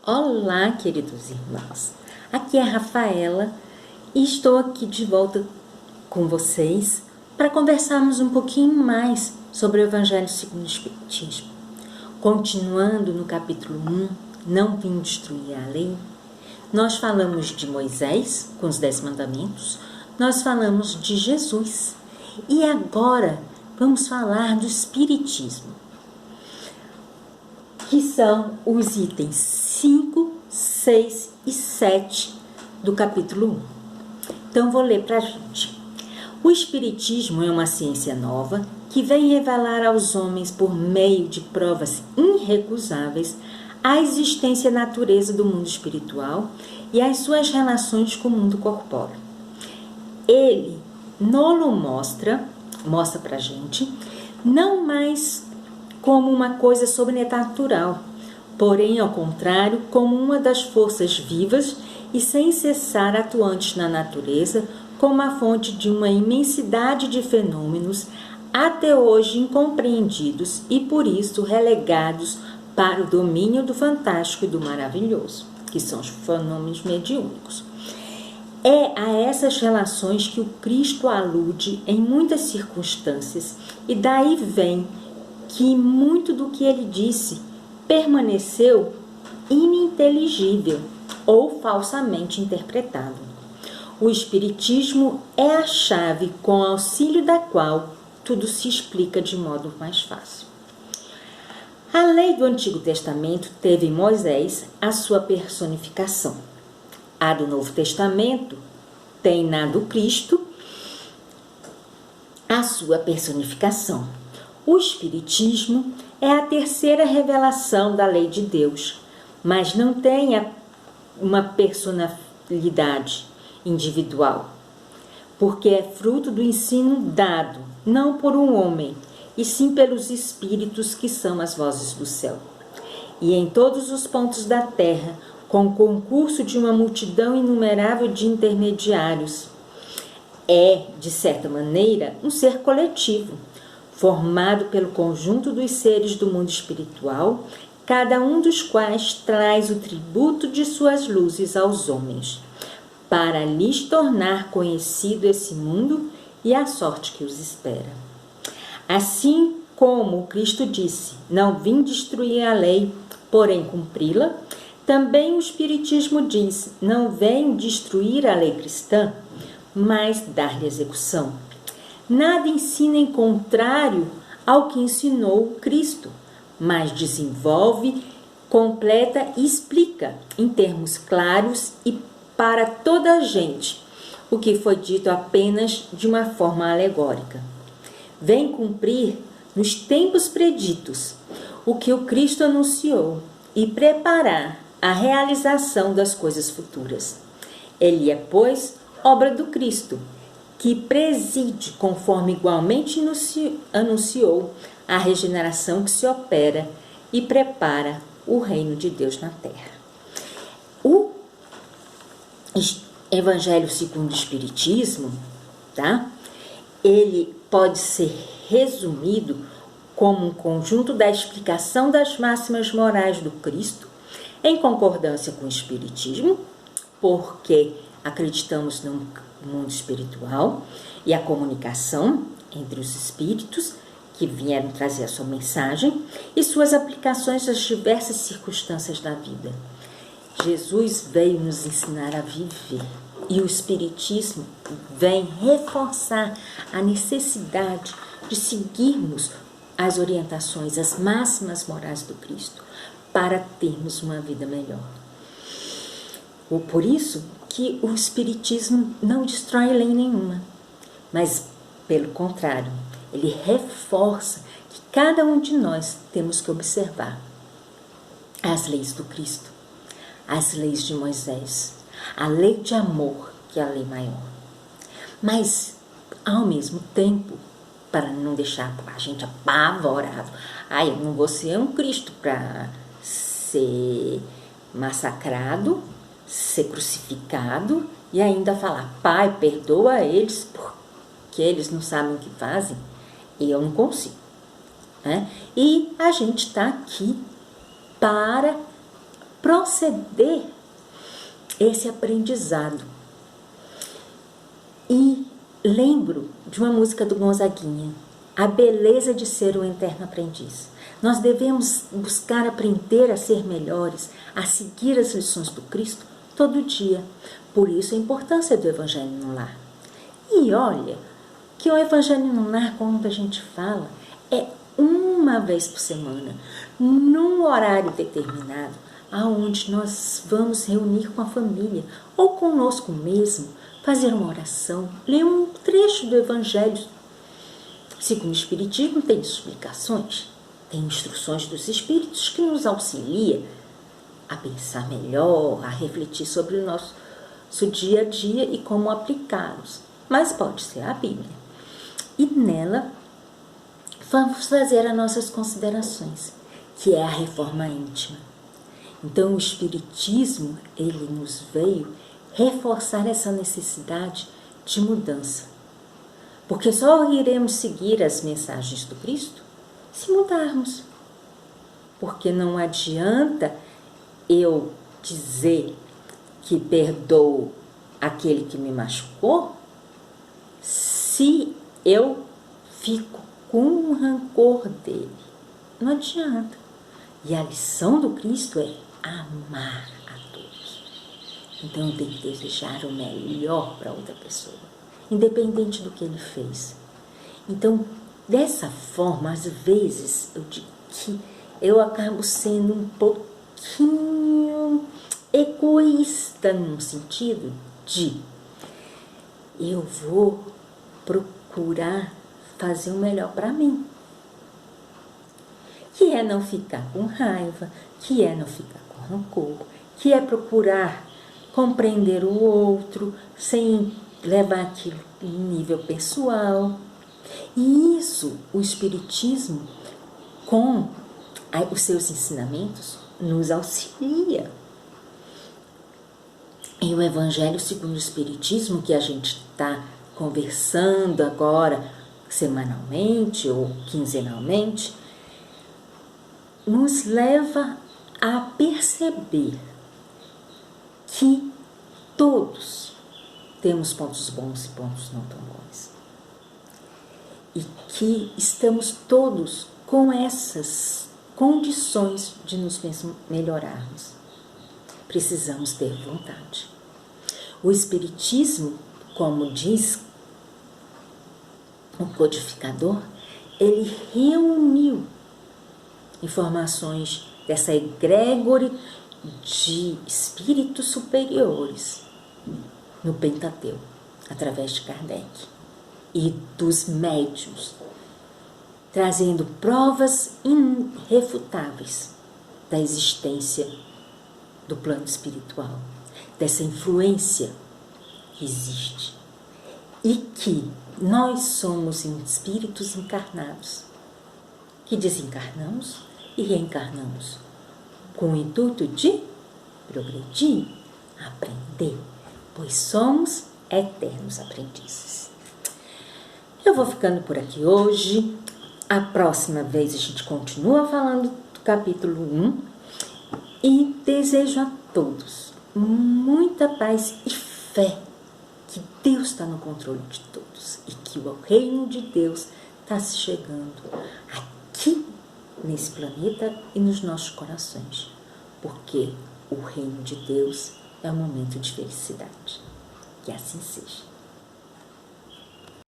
Olá, queridos irmãos. Aqui é a Rafaela e estou aqui de volta com vocês para conversarmos um pouquinho mais sobre o Evangelho segundo o Espiritismo. Continuando no capítulo 1, Não vim destruir a lei, nós falamos de Moisés com os 10 mandamentos, nós falamos de Jesus e agora vamos falar do Espiritismo, que são os itens 5, 6 e 7 do capítulo 1. Então, vou ler para a gente. O Espiritismo é uma ciência nova que vem revelar aos homens, por meio de provas irrecusáveis, a existência e a natureza do mundo espiritual e as suas relações com o mundo corpóreo. Ele nos mostra para a gente, não mais como uma coisa sobrenatural, porém, ao contrário, como uma das forças vivas e sem cessar atuantes na natureza, como a fonte de uma imensidade de fenômenos até hoje incompreendidos e, por isso, relegados para o domínio do fantástico e do maravilhoso, que são os fenômenos mediúnicos. É a essas relações que o Cristo alude em muitas circunstâncias, e daí vem que muito do que ele disse permaneceu ininteligível ou falsamente interpretado. O Espiritismo é a chave com auxílio da qual tudo se explica de modo mais fácil. A lei do Antigo Testamento teve em Moisés a sua personificação. A do Novo Testamento tem na do Cristo a sua personificação. O Espiritismo é a terceira revelação da lei de Deus, mas não tem uma personalidade individual, porque é fruto do ensino dado, não por um homem, e sim pelos espíritos que são as vozes do céu. E em todos os pontos da terra, com o concurso de uma multidão inumerável de intermediários, é, de certa maneira, um ser coletivo, formado pelo conjunto dos seres do mundo espiritual, cada um dos quais traz o tributo de suas luzes aos homens, para lhes tornar conhecido esse mundo e a sorte que os espera. Assim como o Cristo disse, não vim destruir a lei, porém cumpri-la, também o Espiritismo diz, não vem destruir a lei cristã, mas dar-lhe execução. Nada ensina em contrário ao que ensinou Cristo, mas desenvolve, completa e explica em termos claros e para toda a gente o que foi dito apenas de uma forma alegórica. Vem cumprir nos tempos preditos o que o Cristo anunciou e preparar a realização das coisas futuras. Ele é, pois, obra do Cristo, que preside, conforme igualmente anunciou, a regeneração que se opera e prepara o reino de Deus na terra. O Evangelho segundo o Espiritismo, tá? Ele pode ser resumido como um conjunto da explicação das máximas morais do Cristo, em concordância com o Espiritismo, porque acreditamos no mundo espiritual e a comunicação entre os espíritos que vieram trazer a sua mensagem e suas aplicações às diversas circunstâncias da vida. Jesus veio nos ensinar a viver e o Espiritismo vem reforçar a necessidade de seguirmos as orientações, as máximas morais do Cristo para termos uma vida melhor. Por isso que o Espiritismo não destrói lei nenhuma, mas, pelo contrário, ele reforça que cada um de nós temos que observar as leis do Cristo, as leis de Moisés, a lei de amor, que é a lei maior. Mas, ao mesmo tempo, para não deixar a gente apavorado, eu não vou ser um Cristo para ser massacrado, ser crucificado e ainda falar, Pai, perdoa eles porque eles não sabem o que fazem. Eu não consigo, né? E a gente está aqui para proceder esse aprendizado. E lembro de uma música do Gonzaguinha, a beleza de ser um eterno aprendiz. Nós devemos buscar aprender a ser melhores, a seguir as lições do Cristo todo dia. Por isso a importância do Evangelho no Lar. E olha, que o Evangelho no Lar, quando a gente fala, é uma vez por semana, num horário determinado, aonde nós vamos reunir com a família, ou conosco mesmo, fazer uma oração, ler um trecho do Evangelho. Segundo o Espiritismo, tem explicações, tem instruções dos Espíritos que nos auxilia a pensar melhor, a refletir sobre o nosso dia a dia e como aplicá-los. Mas pode ser a Bíblia. E nela vamos fazer as nossas considerações, que é a reforma íntima. Então o Espiritismo, ele nos veio reforçar essa necessidade de mudança. Porque só iremos seguir as mensagens do Cristo se mudarmos. Porque não adianta eu dizer que perdoo aquele que me machucou se eu fico com um rancor dele. Não adianta. E a lição do Cristo é amar a todos. Então eu tenho que desejar o melhor para outra pessoa, independente do que ele fez. Então, dessa forma, às vezes, eu digo que eu acabo sendo um pouquinho egoísta no sentido de eu vou procurar fazer o melhor para mim, que é não ficar com raiva, que é não ficar com rancor, que é procurar compreender o outro sem levar aquilo em nível pessoal. E isso, o Espiritismo, com os seus ensinamentos, nos auxilia. E o Evangelho segundo o Espiritismo, que a gente está conversando agora, semanalmente ou quinzenalmente, nos leva a perceber que todos temos pontos bons e pontos não tão bons. E que estamos todos com essas condições de nos melhorarmos. Precisamos ter vontade. O Espiritismo, como diz o codificador, ele reuniu informações dessa egrégore de espíritos superiores no Pentateuco, através de Kardec e dos médiuns, trazendo provas irrefutáveis da existência do plano espiritual, dessa influência que existe e que nós somos espíritos encarnados, que desencarnamos e reencarnamos com o intuito de progredir, aprender, pois somos eternos aprendizes. Eu vou ficando por aqui hoje. A próxima vez a gente continua falando do capítulo 1 e desejo a todos muita paz e fé que Deus está no controle de todos e que o reino de Deus está se chegando aqui nesse planeta e nos nossos corações, porque o reino de Deus é um momento de felicidade. Que assim seja.